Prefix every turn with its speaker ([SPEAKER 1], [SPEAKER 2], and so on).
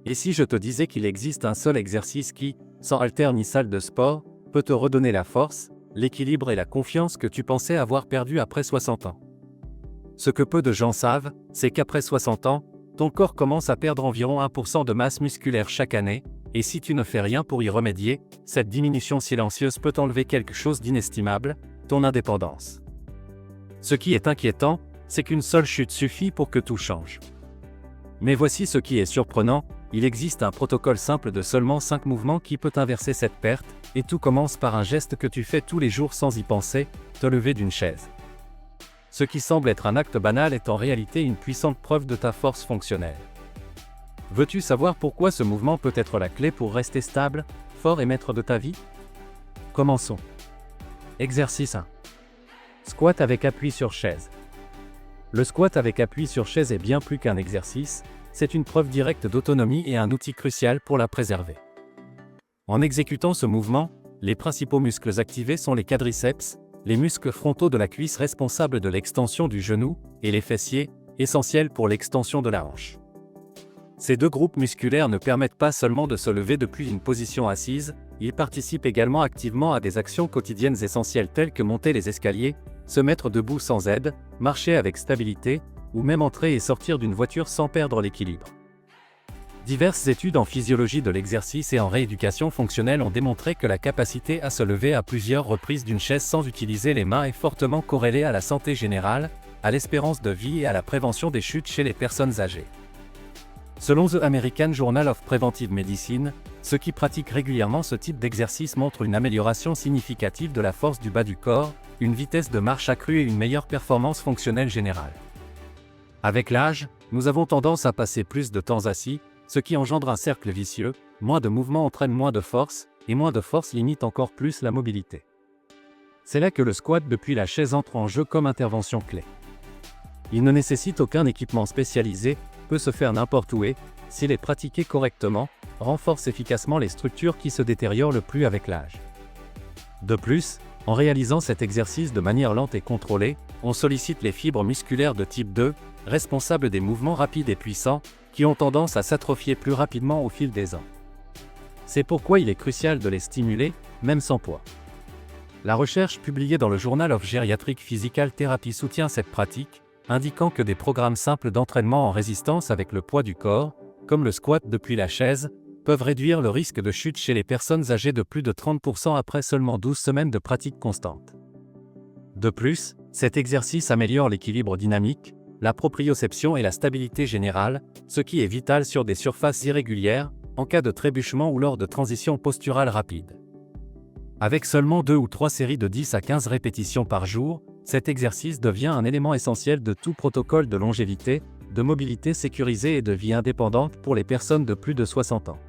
[SPEAKER 1] Et si je te disais qu'il existe un seul exercice qui, sans haltère ni salle de sport, peut te redonner la force, l'équilibre et la confiance que tu pensais avoir perdu après 60 ans? Ce que peu de gens savent, c'est qu'après 60 ans, ton corps commence à perdre environ 1% de masse musculaire chaque année, et si tu ne fais rien pour y remédier, cette diminution silencieuse peut enlever quelque chose d'inestimable, ton indépendance. Ce qui est inquiétant, c'est qu'une seule chute suffit pour que tout change. Mais voici ce qui est surprenant, il existe un protocole simple de seulement 5 mouvements qui peut inverser cette perte, et tout commence par un geste que tu fais tous les jours sans y penser, te lever d'une chaise. Ce qui semble être un acte banal est en réalité une puissante preuve de ta force fonctionnelle. Veux-tu savoir pourquoi ce mouvement peut être la clé pour rester stable, fort et maître de ta vie? Commençons. Exercice 1. Squat avec appui sur chaise. Le squat avec appui sur chaise est bien plus qu'un exercice, c'est une preuve directe d'autonomie et un outil crucial pour la préserver. En exécutant ce mouvement, les principaux muscles activés sont les quadriceps, les muscles frontaux de la cuisse responsables de l'extension du genou, et les fessiers, essentiels pour l'extension de la hanche. Ces deux groupes musculaires ne permettent pas seulement de se lever depuis une position assise, ils participent également activement à des actions quotidiennes essentielles telles que monter les escaliers, se mettre debout sans aide, marcher avec stabilité, ou même entrer et sortir d'une voiture sans perdre l'équilibre. Diverses études en physiologie de l'exercice et en rééducation fonctionnelle ont démontré que la capacité à se lever à plusieurs reprises d'une chaise sans utiliser les mains est fortement corrélée à la santé générale, à l'espérance de vie et à la prévention des chutes chez les personnes âgées. Selon The American Journal of Preventive Medicine, ceux qui pratiquent régulièrement ce type d'exercice montrent une amélioration significative de la force du bas du corps, une vitesse de marche accrue et une meilleure performance fonctionnelle générale. Avec l'âge, nous avons tendance à passer plus de temps assis, ce qui engendre un cercle vicieux, moins de mouvement entraîne moins de force, et moins de force limite encore plus la mobilité. C'est là que le squat depuis la chaise entre en jeu comme intervention clé. Il ne nécessite aucun équipement spécialisé, peut se faire n'importe où et, s'il est pratiqué correctement, renforce efficacement les structures qui se détériorent le plus avec l'âge. De plus, en réalisant cet exercice de manière lente et contrôlée, on sollicite les fibres musculaires de type 2, responsables des mouvements rapides et puissants, qui ont tendance à s'atrophier plus rapidement au fil des ans. C'est pourquoi il est crucial de les stimuler, même sans poids. La recherche publiée dans le Journal of Geriatric Physical Therapy soutient cette pratique, indiquant que des programmes simples d'entraînement en résistance avec le poids du corps, comme le squat depuis la chaise, peuvent réduire le risque de chute chez les personnes âgées de plus de 30% après seulement 12 semaines de pratique constante. De plus, cet exercice améliore l'équilibre dynamique, la proprioception et la stabilité générale, ce qui est vital sur des surfaces irrégulières, en cas de trébuchement ou lors de transitions posturales rapides. Avec seulement 2 ou 3 séries de 10 à 15 répétitions par jour, cet exercice devient un élément essentiel de tout protocole de longévité, de mobilité sécurisée et de vie indépendante pour les personnes de plus de 60 ans.